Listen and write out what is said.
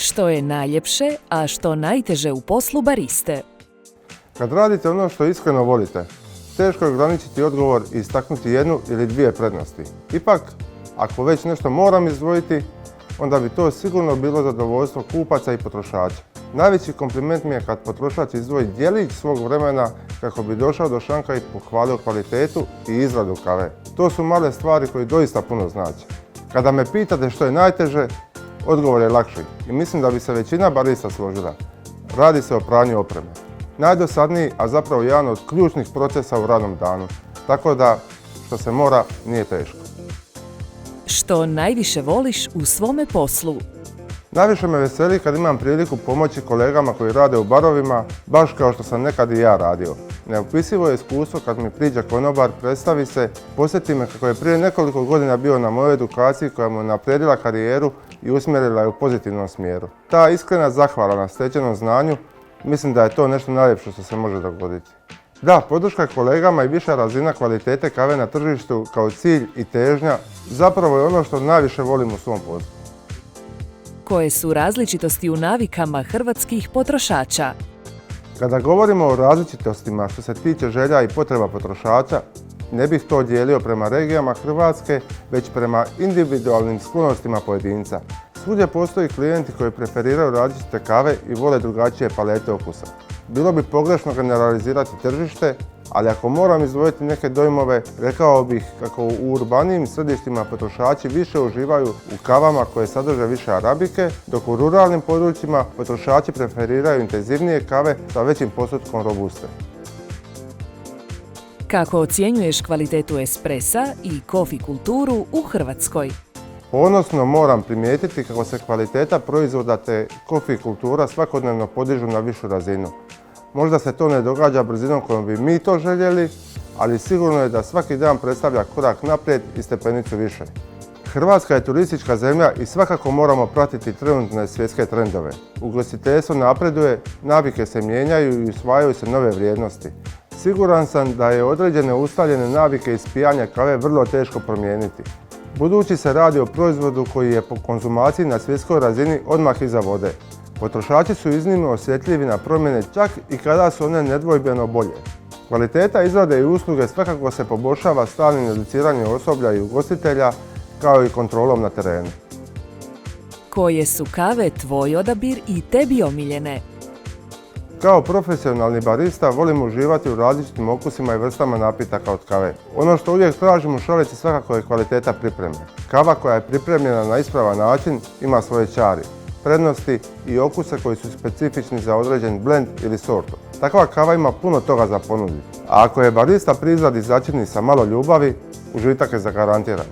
Što je najljepše, a što najteže u poslu bariste? Kad radite ono što iskreno volite, teško je ograničiti odgovor i istaknuti jednu ili dvije prednosti. Ipak, ako već nešto moram izdvojiti, onda bi to sigurno bilo zadovoljstvo kupaca i potrošača. Najveći kompliment mi je kad potrošač izdvoji djelić svog vremena kako bi došao do šanka i pohvalio kvalitetu i izradu kave. To su male stvari koje doista puno znače. Kada me pitate što je najteže, odgovor je lakši i mislim da bi se većina barista složila. Radi se o pranju opreme. Najdosadniji, a zapravo jedan od ključnih procesa u radnom danu. Tako da, što se mora, nije teško. Što najviše voliš u svome poslu? Najviše me veseli kad imam priliku pomoći kolegama koji rade u barovima, baš kao što sam nekad i ja radio. Neopisivo je iskustvo kad mi priđe konobar, predstavi se, posjeti me kako je prije nekoliko godina bio na mojoj edukaciji koja mu je unaprijedila karijeru i usmjerila je u pozitivnom smjeru. Ta iskrena zahvala na stečenom znanju, mislim da je to nešto najljepše što se može dogoditi. Da, podrška kolegama i viša razina kvalitete kave na tržištu kao cilj i težnja zapravo je ono što najviše volim u svom poslu. Koje su različitosti u navikama hrvatskih potrošača? Kada govorimo o različitostima što se tiče želja i potreba potrošača, ne bih to dijelio prema regijama Hrvatske, već prema individualnim sklonostima pojedinca. Svugdje postoji klijenti koji preferiraju različite kave i vole drugačije palete okusa. Bilo bi pogrešno generalizirati tržište, ali ako moram izdvojiti neke dojmove, rekao bih kako u urbanijim središtima potrošači više uživaju u kavama koje sadrže više arabike, dok u ruralnim područjima potrošači preferiraju intenzivnije kave sa većim postotkom robuste. Kako ocjenjuješ kvalitetu espressa i kofi kulturu u Hrvatskoj? Ponosno moram primijetiti kako se kvaliteta proizvoda te kofi kultura svakodnevno podižu na višu razinu. Možda se to ne događa brzinom kojom bi mi to željeli, ali sigurno je da svaki dan predstavlja korak naprijed i stepenicu više. Hrvatska je turistička zemlja i svakako moramo pratiti trenutne svjetske trendove. Ugostiteljstvo napreduje, navike se mijenjaju i usvajaju se nove vrijednosti. Siguran sam da je određene ustaljene navike ispijanja kave vrlo teško promijeniti. Budući se radi o proizvodu koji je po konzumaciji na svjetskoj razini odmah iza vode. Potrošači su iznimno osjetljivi na promjene čak i kada su one nedvojbeno bolje. Kvaliteta izrade i usluge svakako se poboljšava stalnim educiranjem osoblja i ugostitelja, kao i kontrolom na terenu. Koje su kave tvoj odabir i tebi omiljene? Kao profesionalni barista volim uživati u različitim okusima i vrstama napitaka od kave. Ono što uvijek tražim u šalici svakako je kvaliteta pripreme. Kava koja je pripremljena na ispravan način ima svoje čari, prednosti i okuse koji su specifični za određen blend ili sortu. Takva kava ima puno toga za ponuditi. A ako je barista pri izradi začini sa malo ljubavi, užitak je zagarantiran.